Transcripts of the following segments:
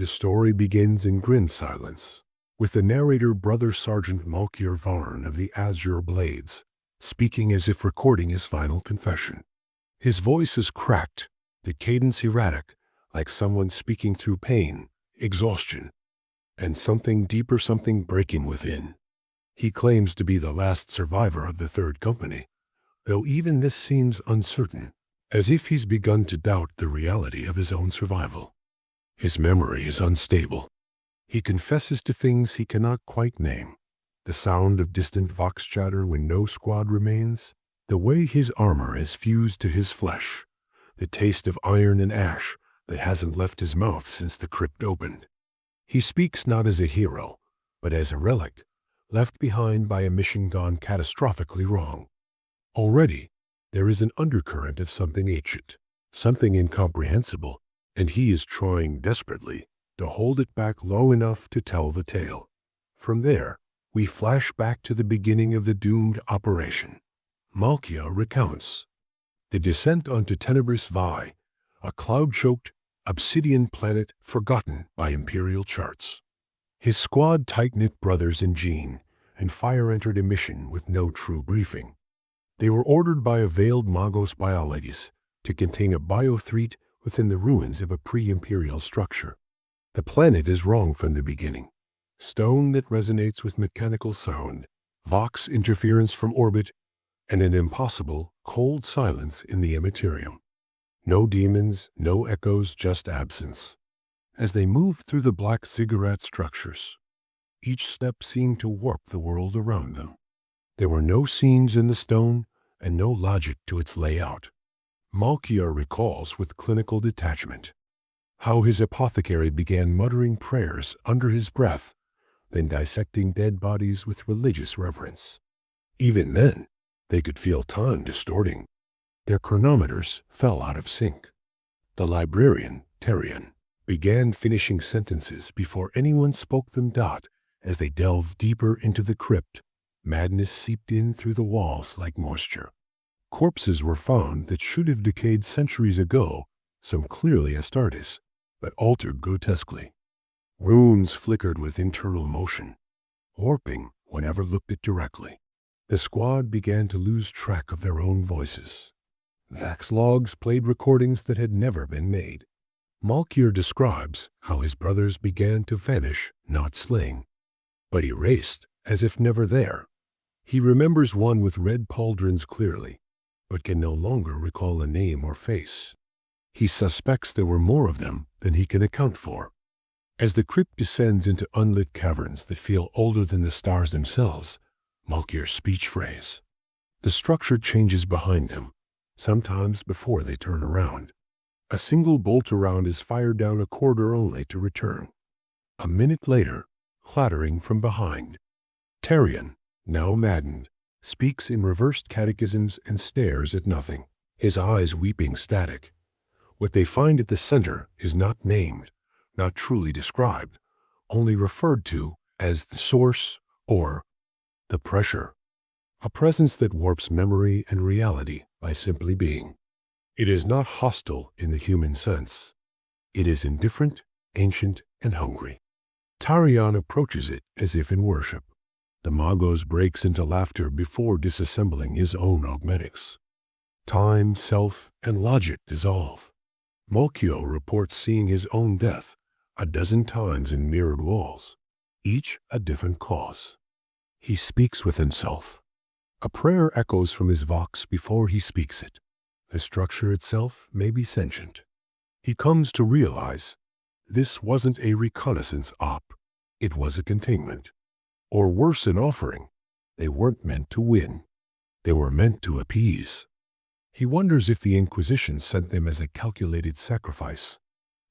The story begins in grim silence, with the narrator Brother Sergeant Malkier Varn of the Azure Blades, speaking as if recording his final confession. His voice is cracked, the cadence erratic, like someone speaking through pain, exhaustion, and something deeper, something breaking within. He claims to be the last survivor of the Third Company, though even this seems uncertain, as if he's begun to doubt the reality of his own survival. His memory is unstable. He confesses to things he cannot quite name. The sound of distant vox chatter when no squad remains, the way his armor is fused to his flesh, the taste of iron and ash that hasn't left his mouth since the crypt opened. He speaks not as a hero, but as a relic, left behind by a mission gone catastrophically wrong. Already, there is an undercurrent of something ancient, something incomprehensible, and he is trying desperately to hold it back low enough to tell the tale. From there, we flash back to the beginning of the doomed operation. Malkia recounts the descent onto Tenebris VI, a cloud-choked, obsidian planet forgotten by Imperial charts. His squad tight-knit brothers in Jean and Fire entered a mission with no true briefing. They were ordered by a veiled Magos biologies to contain a biothreat within the ruins of a pre-Imperial structure. The planet is wrong from the beginning. Stone that resonates with mechanical sound, vox interference from orbit, and an impossible, cold silence in the immaterium. No demons, no echoes, just absence. As they moved through the black ziggurat structures, each step seemed to warp the world around them. There were no scenes in the stone and no logic to its layout. Malkier recalls with clinical detachment how his apothecary began muttering prayers under his breath, then dissecting dead bodies with religious reverence. Even then, they could feel time distorting. Their chronometers fell out of sync. The librarian, Terian, began finishing sentences before anyone spoke them. As they delved deeper into the crypt, madness seeped in through the walls like moisture. Corpses were found that should have decayed centuries ago, some clearly Astartes, but altered grotesquely. Runes flickered with internal motion, warping whenever looked at directly. The squad began to lose track of their own voices. Vax logs played recordings that had never been made. Malkier describes how his brothers began to vanish, not slain, but erased as if never there. He remembers one with red pauldrons clearly, but can no longer recall a name or face. He suspects there were more of them than he can account for. As the crypt descends into unlit caverns that feel older than the stars themselves, Malkier's speech phrase. The structure changes behind them, sometimes before they turn around. A single bolt around is fired down a corridor only to return. A minute later, clattering from behind, Terian, now maddened, speaks in reversed catechisms and stares at nothing, his eyes weeping static. What they find at the center is not named, not truly described, only referred to as the source or the pressure, a presence that warps memory and reality by simply being. It is not hostile in the human sense. It is indifferent, ancient, and hungry. Tarion approaches it as if in worship. The Magos breaks into laughter before disassembling his own augmentics. Time, self, and logic dissolve. Malkio reports seeing his own death a dozen times in mirrored walls, each a different cause. He speaks with himself. A prayer echoes from his vox before he speaks it. The structure itself may be sentient. He comes to realize this wasn't a reconnaissance op. It was a containment. Or worse, an offering. They weren't meant to win. They were meant to appease. He wonders if the Inquisition sent them as a calculated sacrifice.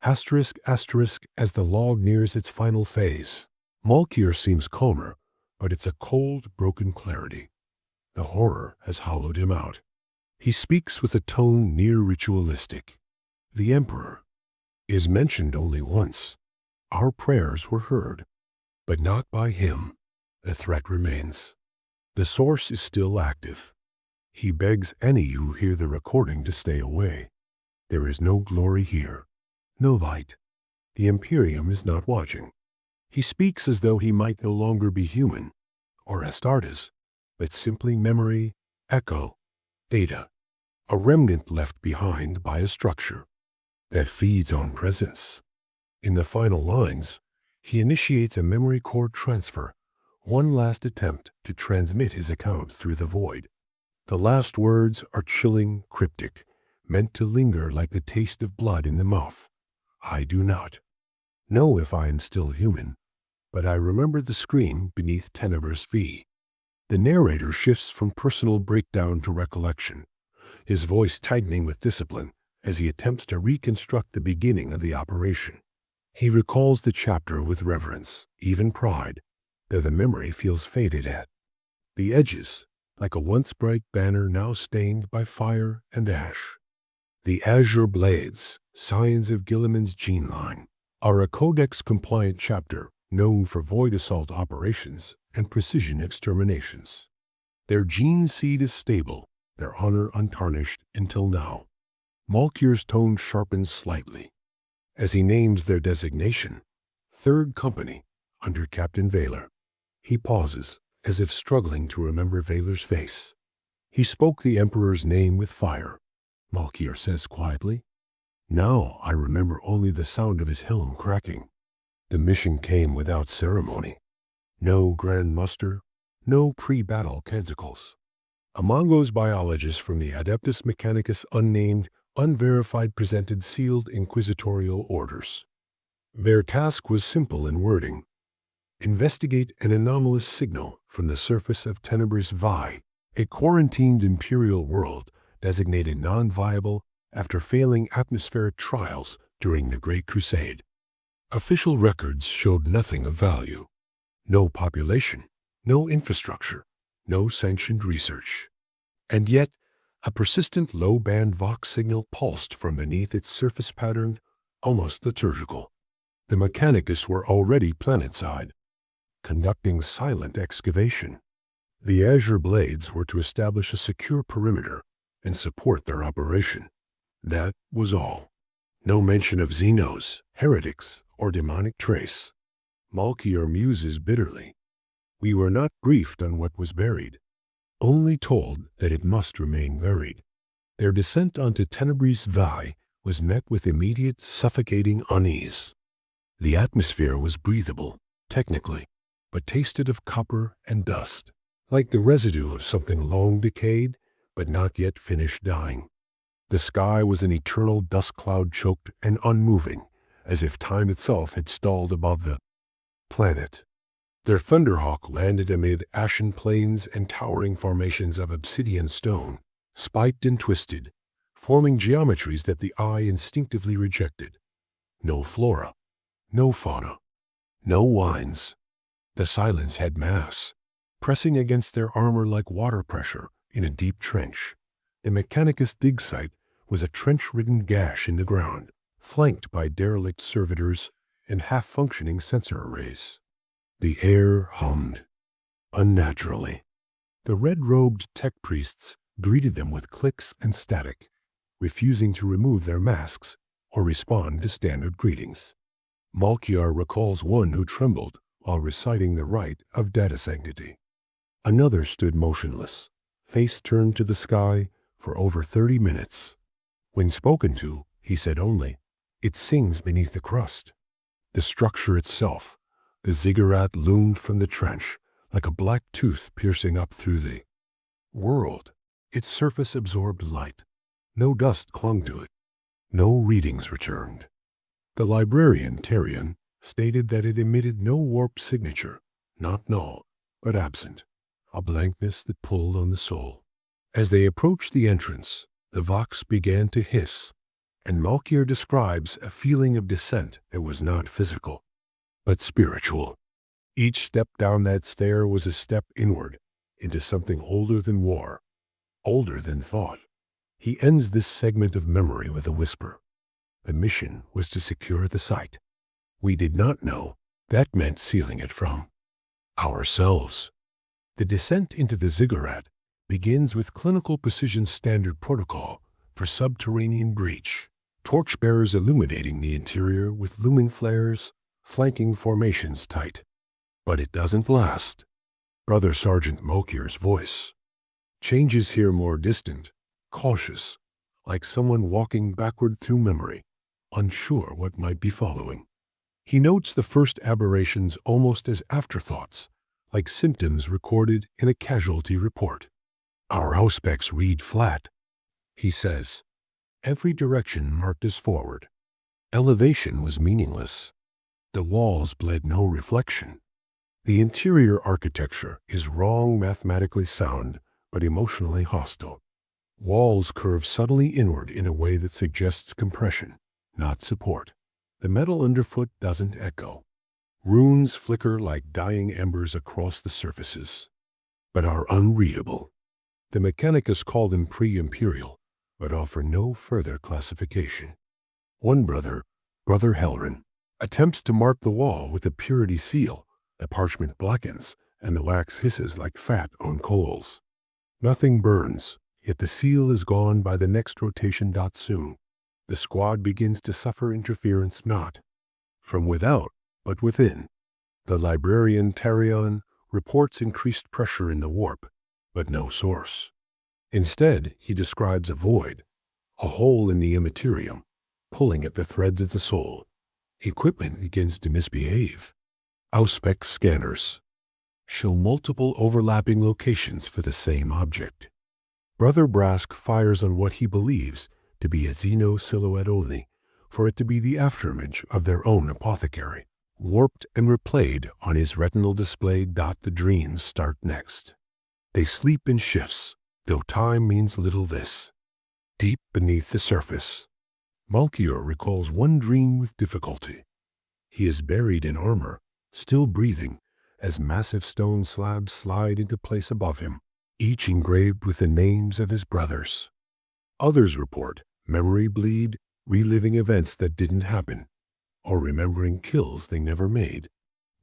Asterisk, asterisk, as the log nears its final phase. Malkier seems calmer, but it's a cold, broken clarity. The horror has hollowed him out. He speaks with a tone near ritualistic. The Emperor is mentioned only once. Our prayers were heard, but not by him. The threat remains. The source is still active. He begs any who hear the recording to stay away. There is no glory here, no light. The Imperium is not watching. He speaks as though he might no longer be human, or Astartes, but simply memory, echo, data, a remnant left behind by a structure that feeds on presence. In the final lines, he initiates a memory core transfer, one last attempt to transmit his account through the void. The last words are chilling, cryptic, meant to linger like the taste of blood in the mouth. I do not know if I am still human, but I remember the screen beneath Tenebris VI. The narrator shifts from personal breakdown to recollection, his voice tightening with discipline as he attempts to reconstruct the beginning of the operation. He recalls the chapter with reverence, even pride, though the memory feels faded at the edges, like a once bright banner now stained by fire and ash. The azure blades, signs of Gilliman's gene line, are a codex-compliant chapter known for void assault operations and precision exterminations. Their gene seed is stable, their honor untarnished until now. Malkir's tone sharpens slightly as he names their designation, Third Company, under Captain Vaylor. He pauses, as if struggling to remember Vaylor's face. He spoke the Emperor's name with fire, Malkir says quietly. Now I remember only the sound of his helm cracking. The mission came without ceremony. No grand muster, no pre-battle canticles. A Mongo's biologist from the Adeptus Mechanicus unnamed, unverified presented sealed inquisitorial orders. Their task was simple in wording. Investigate an anomalous signal from the surface of Tenebris VI, a quarantined imperial world designated non-viable after failing atmospheric trials during the Great Crusade. Official records showed nothing of value. No population, no infrastructure, no sanctioned research. And yet, a persistent low-band Vox signal pulsed from beneath its surface pattern, almost liturgical. The Mechanicus were already planetside, conducting silent excavation. The azure blades were to establish a secure perimeter and support their operation. That was all. No mention of Xenos, heretics, or demonic trace. Malkir muses bitterly. We were not briefed on what was buried, only told that it must remain buried. Their descent onto Tenebris VI was met with immediate, suffocating unease. The atmosphere was breathable, technically, but tasted of copper and dust, like the residue of something long decayed, but not yet finished dying. The sky was an eternal dust cloud choked and unmoving, as if time itself had stalled above the planet. Their Thunderhawk landed amid ashen plains and towering formations of obsidian stone, spiked and twisted, forming geometries that the eye instinctively rejected. No flora, no fauna, no wines. The silence had mass, pressing against their armor like water pressure in a deep trench. The Mechanicus dig site was a trench-ridden gash in the ground, flanked by derelict servitors and half-functioning sensor arrays. The air hummed unnaturally. The red-robed tech priests greeted them with clicks and static, refusing to remove their masks or respond to standard greetings. Malkir recalls one who trembled while reciting the rite of data sanctity. Another stood motionless, face turned to the sky for over 30 minutes. When spoken to, he said only, "It sings beneath the crust." The structure itself, the ziggurat, loomed from the trench like a black tooth piercing up through the world. Its surface absorbed light. No dust clung to it. No readings returned. The librarian, Terrian, stated that it emitted no warp signature, not null, but absent, a blankness that pulled on the soul. As they approached the entrance, the Vox began to hiss, and Malkir describes a feeling of descent that was not physical, but spiritual. Each step down that stair was a step inward, into something older than war, older than thought. He ends this segment of memory with a whisper. The mission was to secure the site. We did not know that meant sealing it from ourselves. The descent into the ziggurat begins with clinical precision standard protocol for subterranean breach. torchbearers illuminating the interior with lumen flares, flanking formations tight. But it doesn't last. Brother Sergeant Mokir's voice changes here, more distant, cautious, like someone walking backward through memory, unsure what might be following. He notes the first aberrations almost as afterthoughts, like symptoms recorded in a casualty report. Our auspex read flat, he says. Every direction marked as forward. Elevation was meaningless. The walls bled no reflection. The interior architecture is wrong, mathematically sound, but emotionally hostile. Walls curve subtly inward in a way that suggests compression, not support. The metal underfoot doesn't echo. Runes flicker like dying embers across the surfaces, but are unreadable. The Mechanicus call them pre-imperial, but offer no further classification. One brother, Brother Helrin, attempts to mark the wall with a purity seal. The parchment blackens, and the wax hisses like fat on coals. Nothing burns, yet the seal is gone by the next rotation. Soon, the squad begins to suffer interference not from without, but within. The librarian Tarion reports increased pressure in the warp, but no source. Instead, he describes a void, a hole in the immaterium, pulling at the threads of the soul. Equipment begins to misbehave. Auspex scanners show multiple overlapping locations for the same object. Brother Brask fires on what he believes to be a Xeno silhouette only, for it to be the afterimage of their own apothecary, warped and replayed on his retinal display. The dreams start next. They sleep in shifts, though time means little this. Deep beneath the surface, Malchior recalls one dream with difficulty. He is buried in armor, still breathing, as massive stone slabs slide into place above him, each engraved with the names of his brothers. Others report memory bleed, reliving events that didn't happen, or remembering kills they never made.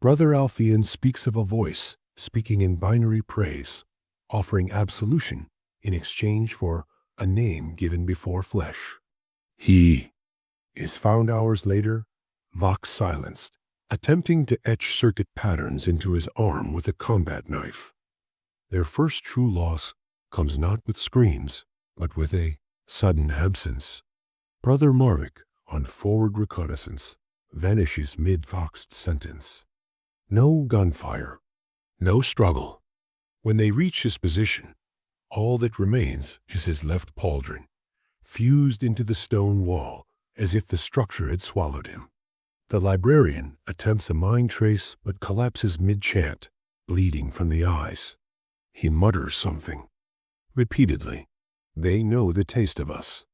Brother Alpheon speaks of a voice speaking in binary praise, offering absolution in exchange for a name given before flesh. He is found hours later, Vox silenced, attempting to etch circuit patterns into his arm with a combat knife. Their first true loss comes not with screams, but with a sudden absence. Brother Marvick, on forward reconnaissance, vanishes mid-voxed sentence. No gunfire, no struggle. When they reach his position, all that remains is his left pauldron, fused into the stone wall as if the structure had swallowed him. The librarian attempts a mind trace but collapses mid-chant, bleeding from the eyes. He mutters something. Repeatedly. They know the taste of us.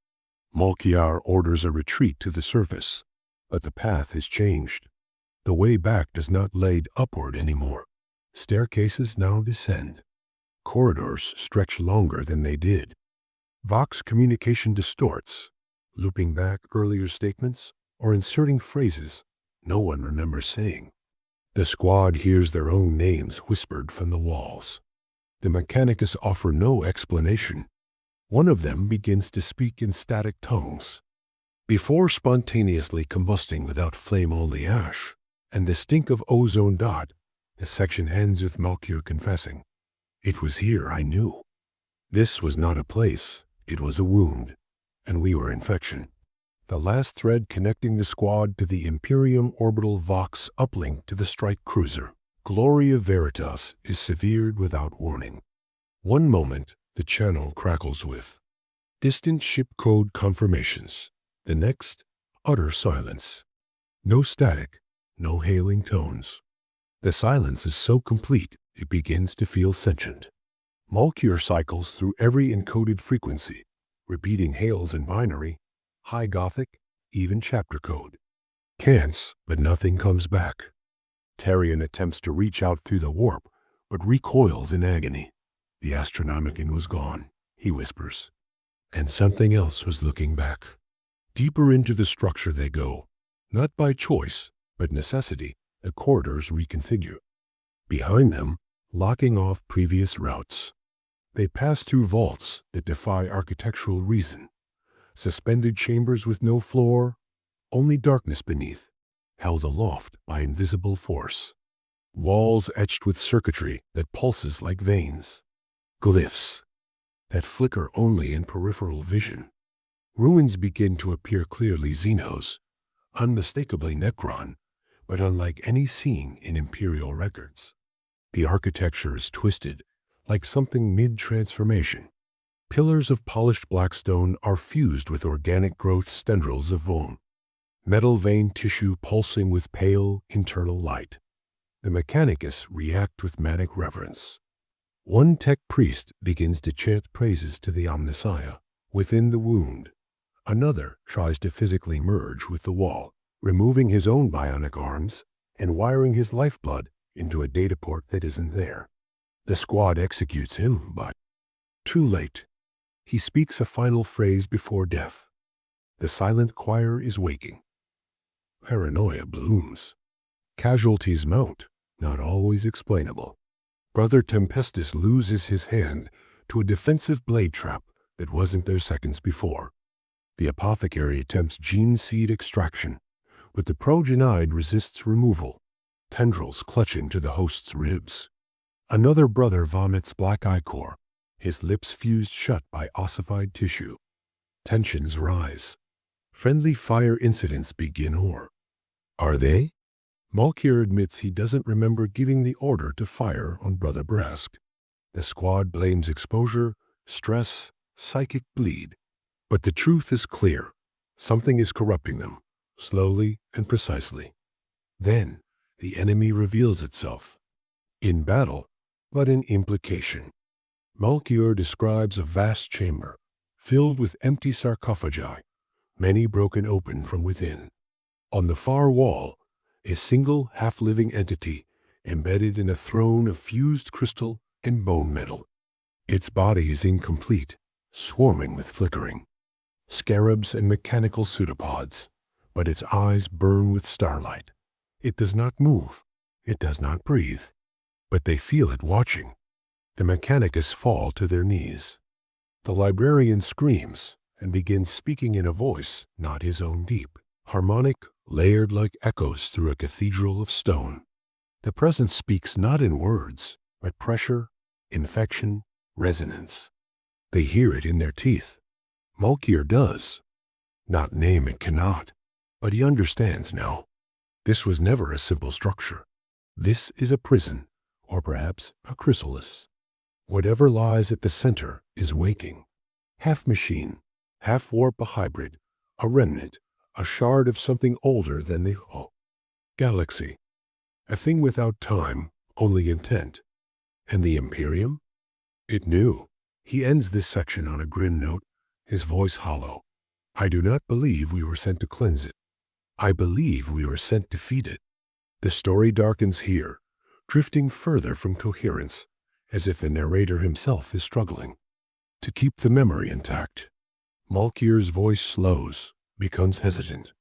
Malchior orders a retreat to the surface, but the path has changed. The way back does not lead upward anymore. Staircases now descend. Corridors stretch longer than they did. Vox communication distorts, looping back earlier statements or inserting phrases no one remembers saying. The squad hears their own names whispered from the walls. The Mechanicus offer no explanation. One of them begins to speak in static tongues, before spontaneously combusting without flame-only ash, and the stink of ozone. The section ends with Malchior confessing, "It was here I knew. This was not a place, it was a wound, and we were infection." The last thread connecting the squad to the Imperium orbital Vox uplink to the strike cruiser, Gloria Veritas, is severed without warning. One moment, the channel crackles with distant ship code confirmations. The next, utter silence. No static, no hailing tones. The silence is so complete, it begins to feel sentient. Malchior cycles through every encoded frequency, repeating hails in binary, high Gothic, even chapter code. Cants, but nothing comes back. Tarion attempts to reach out through the warp, but recoils in agony. The Astronomicon was gone, he whispers, and something else was looking back. Deeper into the structure they go, not by choice, but necessity. The corridors reconfigure. Behind them, locking off previous routes. They pass through vaults that defy architectural reason, suspended chambers with no floor, only darkness beneath, held aloft by invisible force. Walls etched with circuitry that pulses like veins. Glyphs that flicker only in peripheral vision. Ruins begin to appear clearly Xenos, unmistakably Necron, but unlike any seen in Imperial records. The architecture is twisted, like something mid-transformation. Pillars of polished blackstone are fused with organic growth tendrils of bone. Metal vein tissue pulsing with pale, internal light. The Mechanicus react with manic reverence. One tech priest begins to chant praises to the Omnissiah within the wound. Another tries to physically merge with the wall, removing his own bionic arms and wiring his lifeblood into a data port that isn't there. The squad executes him, but too late. He speaks a final phrase before death. The silent choir is waking. Paranoia blooms. Casualties mount, not always explainable. Brother Tempestus loses his hand to a defensive blade trap that wasn't there seconds before. The apothecary attempts gene seed extraction, but the progenide resists removal, tendrils clutching to the host's ribs. Another brother vomits black ichor, his lips fused shut by ossified tissue. Tensions rise. Friendly fire incidents begin or are they? Malkier admits he doesn't remember giving the order to fire on Brother Brask. The squad blames exposure, stress, psychic bleed. But the truth is clear. Something is corrupting them, slowly and precisely. Then, the enemy reveals itself. In battle, but in implication. Malkier describes a vast chamber, filled with empty sarcophagi, many broken open from within. On the far wall, a single half-living entity embedded in a throne of fused crystal and bone metal. Its body is incomplete, swarming with flickering scarabs and mechanical pseudopods, but its eyes burn with starlight. It does not move, it does not breathe, but they feel it watching. The Mechanicus fall to their knees. The librarian screams and begins speaking in a voice not his own deep, harmonic, layered like echoes through a cathedral of stone. The presence speaks not in words, but pressure, infection, resonance. They hear it in their teeth. Malkier does. Not name it cannot, but he understands now. This was never a simple structure. This is a prison, or perhaps a chrysalis. Whatever lies at the center is waking. Half machine, half warp a hybrid, a remnant, a shard of something older than the galaxy. A thing without time, only intent. And the Imperium? It knew. He ends this section on a grim note, his voice hollow. I do not believe we were sent to cleanse it. I believe we were sent to feed it. The story darkens here, drifting further from coherence, as if the narrator himself is struggling to keep the memory intact. Malkier's voice slows, becomes hesitant.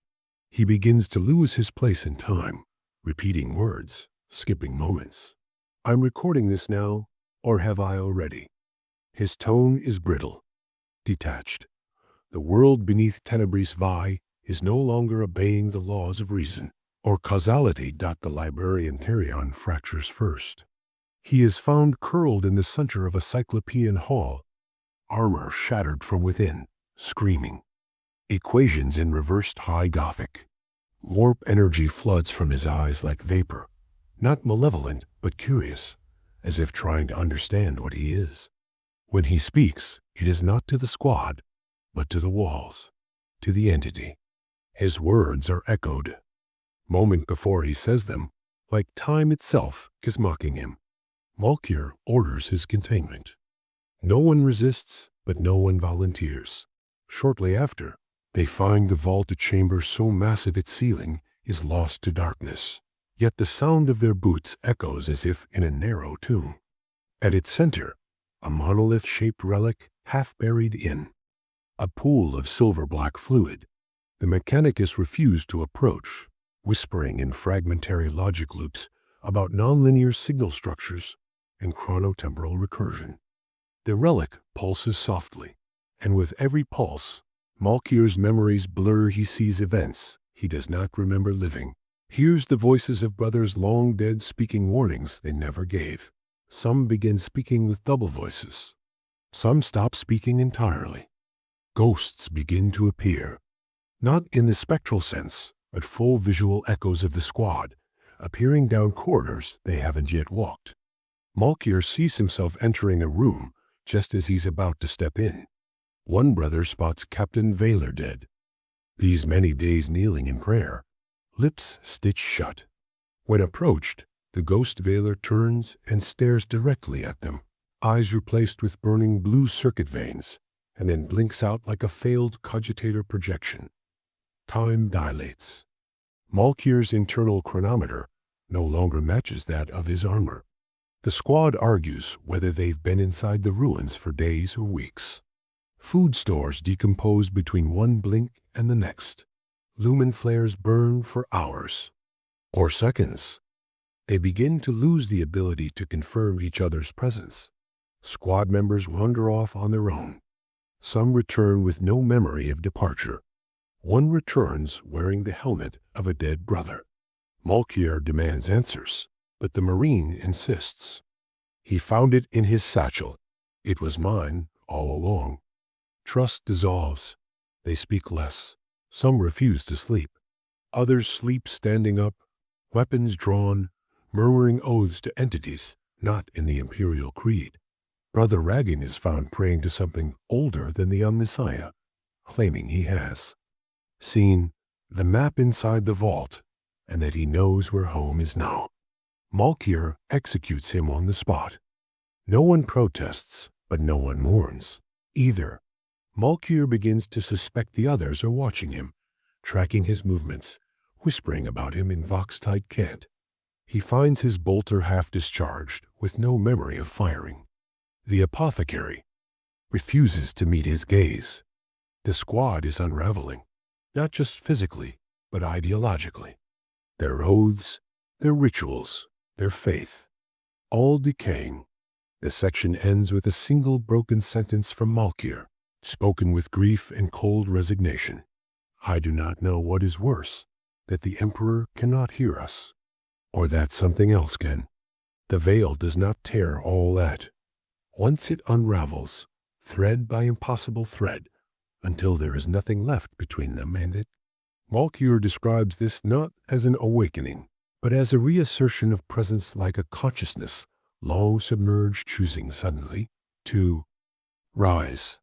He begins to lose his place in time, repeating words, skipping moments. I'm recording this now, or have I already? His tone is brittle, detached. The world beneath Tenebris VI is no longer obeying the laws of reason, or causality. The librarian Therion fractures first. He is found curled in the center of a cyclopean hall, armor shattered from within, screaming. Equations in reversed high Gothic. Warp energy floods from his eyes like vapor, not malevolent but curious, as if trying to understand what he is. When he speaks, it is not to the squad, but to the walls, to the entity. His words are echoed. Moment before he says them, like time itself is mocking him. Malkier orders his containment. No one resists, but no one volunteers. Shortly after, they find the vaulted chamber so massive its ceiling is lost to darkness. Yet the sound of their boots echoes as if in a narrow tomb. At its center, a monolith-shaped relic half buried in a pool of silver-black fluid. The Mechanicus refused to approach, whispering in fragmentary logic loops about nonlinear signal structures and chronotemporal recursion. The relic pulses softly, and with every pulse, Malkir's memories blur. He sees events he does not remember living. Hears the voices of brothers long dead speaking warnings they never gave. Some begin speaking with double voices. Some stop speaking entirely. Ghosts begin to appear, not in the spectral sense, but full visual echoes of the squad, appearing down corridors they haven't yet walked. Malkir sees himself entering a room just as he's about to step in. One brother spots Captain Vaylor dead. These many days kneeling in prayer, lips stitched shut. When approached, the ghost Vaylor turns and stares directly at them, eyes replaced with burning blue circuit veins, and then blinks out like a failed cogitator projection. Time dilates. Malkir's internal chronometer no longer matches that of his armor. The squad argues whether they've been inside the ruins for days or weeks. Food stores decompose between one blink and the next. Lumen flares burn for hours or seconds. They begin to lose the ability to confirm each other's presence. Squad members wander off on their own. Some return with no memory of departure. One returns wearing the helmet of a dead brother. Malkir demands answers, but the Marine insists. He found it in his satchel. It was mine all along. Trust dissolves. They speak less. Some refuse to sleep. Others sleep standing up, weapons drawn, murmuring oaths to entities not in the Imperial Creed. Brother Ragin is found praying to something older than the Omnissiah, claiming he has seen the map inside the vault and that he knows where home is now. Malkir executes him on the spot. No one protests, but no one mourns either. Malkir begins to suspect the others are watching him, tracking his movements, whispering about him in Vox-tight cant. He finds his bolter half discharged, with no memory of firing. The apothecary refuses to meet his gaze. The squad is unraveling, not just physically, but ideologically. Their oaths, their rituals, their faith, all decaying. The section ends with a single broken sentence from Malkir, spoken with grief and cold resignation. I do not know what is worse, that the Emperor cannot hear us, or that something else can. The veil does not tear all that. Once it unravels, thread by impossible thread, until there is nothing left between them and it. Malkir describes this not as an awakening, but as a reassertion of presence, like a consciousness long submerged choosing suddenly to rise.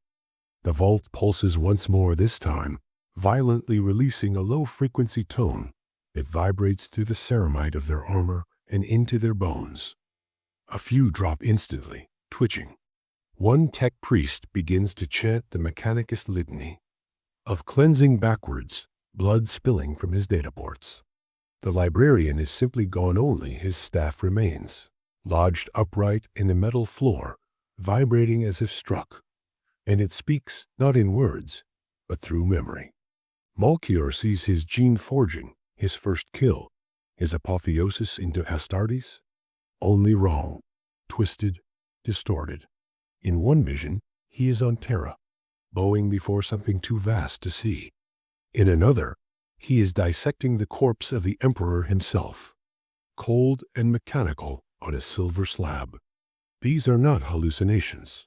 The vault pulses once more, this time violently releasing a low-frequency tone that vibrates through the ceramite of their armor and into their bones. A few drop instantly, twitching. One tech priest begins to chant the Mechanicus litany of cleansing backwards, blood spilling from his data ports. The librarian is simply gone, only his staff remains, lodged upright in the metal floor, vibrating as if struck, and it speaks not in words, but through memory. Malkir sees his gene forging, his first kill, his apotheosis into Astartes, only wrong, twisted, distorted. In one vision, he is on Terra, bowing before something too vast to see. In another, he is dissecting the corpse of the Emperor himself, cold and mechanical on a silver slab. These are not hallucinations.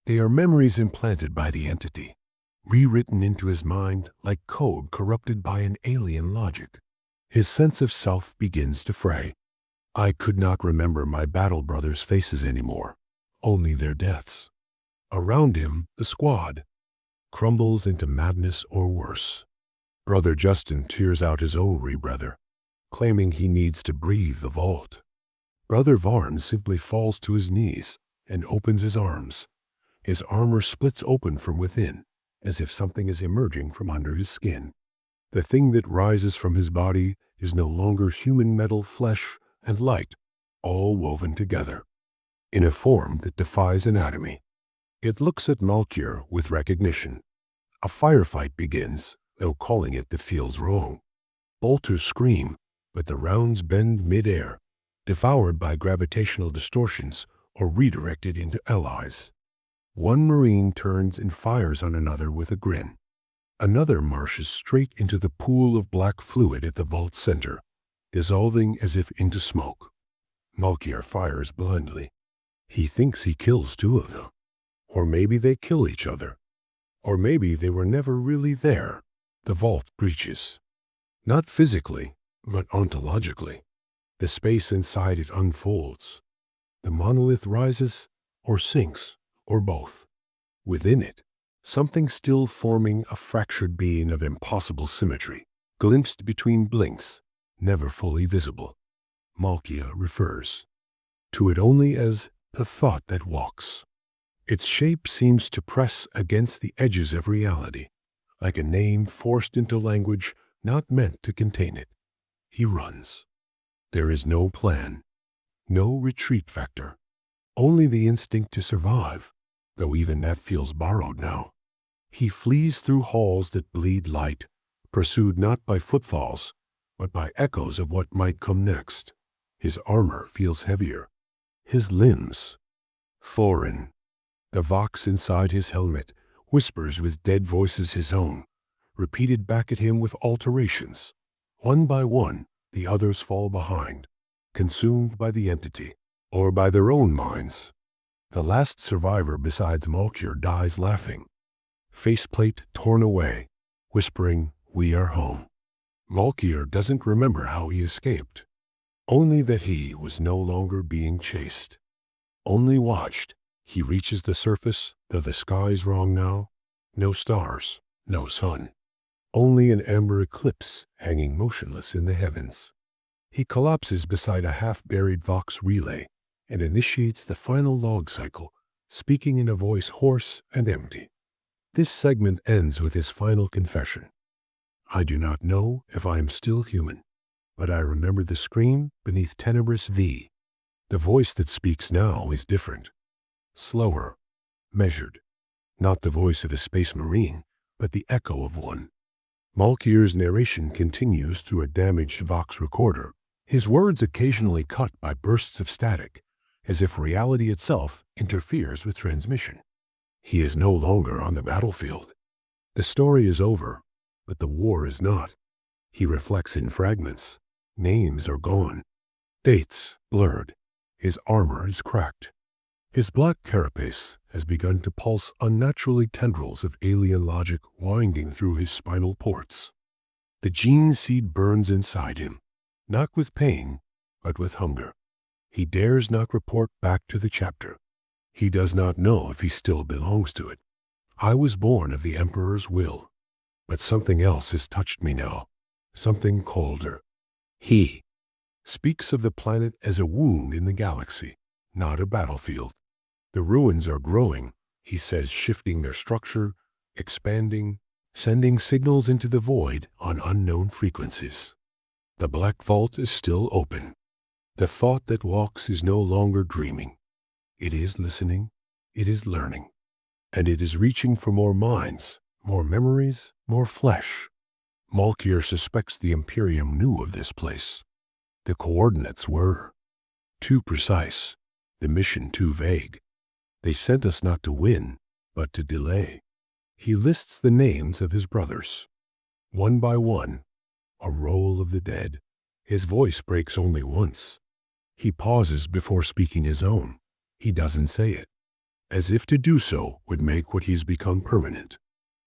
They are memories implanted by the entity, rewritten into his mind like code corrupted by an alien logic. His sense of self begins to fray. I could not remember my battle brothers' faces anymore, only their deaths. Around him, the squad crumbles into madness or worse. Brother Justin tears out his own rebrether, claiming he needs to breathe the vault. Brother Varn simply falls to his knees and opens his arms. His armor splits open from within, as if something is emerging from under his skin. The thing that rises from his body is no longer human metal, flesh, and light, all woven together, in a form that defies anatomy. It looks at Malkir with recognition. A firefight begins, though calling it that feels wrong. Bolters scream, but the rounds bend mid-air, devoured by gravitational distortions or redirected into allies. One Marine turns and fires on another with a grin. Another marshes straight into the pool of black fluid at the vault's center, dissolving as if into smoke. Malkier fires blindly. He thinks he kills two of them. Or maybe they kill each other. Or maybe they were never really there. The vault breaches. Not physically, but ontologically. The space inside it unfolds. The monolith rises, or sinks, or both. Within it, something still forming a fractured being of impossible symmetry, glimpsed between blinks, never fully visible. Malkia refers to it only as the thought that walks. Its shape seems to press against the edges of reality, like a name forced into language not meant to contain it. He runs. There is no plan, no retreat vector, only the instinct to survive, though even that feels borrowed now. He flees through halls that bleed light, pursued not by footfalls, but by echoes of what might come next. His armor feels heavier, his limbs foreign. The vox inside his helmet whispers with dead voices his own, repeated back at him with alterations. One by one, the others fall behind, consumed by the entity, or by their own minds. The last survivor besides Malkier dies laughing, faceplate torn away, whispering, "We are home." Malkier doesn't remember how he escaped, only that he was no longer being chased, only watched. He reaches the surface, though the sky's wrong now. No stars, no sun. Only an amber eclipse hanging motionless in the heavens. He collapses beside a half-buried vox relay and initiates the final log cycle, speaking in a voice hoarse and empty. This segment ends with his final confession. I do not know if I am still human, but I remember the scream beneath Tenebris VI. The voice that speaks now is different. Slower, measured. Not the voice of a space marine, but the echo of one. Malkier's narration continues through a damaged vox recorder, his words occasionally cut by bursts of static, as if reality itself interferes with transmission. He is no longer on the battlefield. The story is over, but the war is not. He reflects in fragments. Names are gone. Dates blurred. His armor is cracked. His black carapace has begun to pulse unnaturally tendrils of alien logic winding through his spinal ports. The gene seed burns inside him, not with pain, but with hunger. He dares not report back to the chapter. He does not know if he still belongs to it. I was born of the Emperor's will, but something else has touched me now, something colder. He speaks of the planet as a wound in the galaxy, not a battlefield. The ruins are growing, he says, shifting their structure, expanding, sending signals into the void on unknown frequencies. The black vault is still open. The thought that walks is no longer dreaming. It is listening, it is learning, and it is reaching for more minds, more memories, more flesh. Malkier suspects the Imperium knew of this place. The coordinates were too precise, the mission too vague. They sent us not to win, but to delay. He lists the names of his brothers. One by one, a roll of the dead. His voice breaks only once. He pauses before speaking his own. He doesn't say it, as if to do so would make what he's become permanent.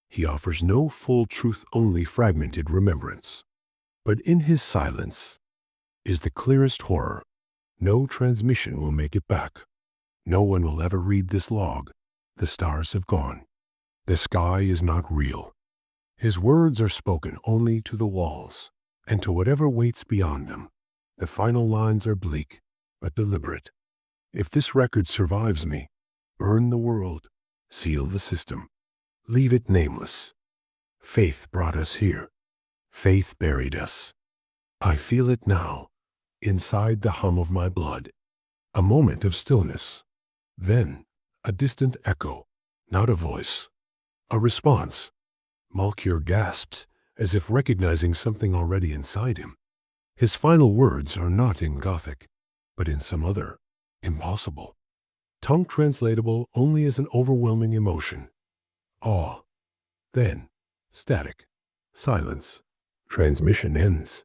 He offers no full truth, only fragmented remembrance. But in his silence is the clearest horror. No transmission will make it back. No one will ever read this log. The stars have gone. The sky is not real. His words are spoken only to the walls, and to whatever waits beyond them. The final lines are bleak, but deliberate. If this record survives me, burn the world, seal the system, leave it nameless. Faith brought us here. Faith buried us. I feel it now, inside the hum of my blood. A moment of stillness. Then, a distant echo, not a voice. A response. Malkier gasps, as if recognizing something already inside him. His final words are not in Gothic, but in some other, impossible, tongue translatable only as an overwhelming emotion. Awe. Then, Static. Silence. Transmission ends.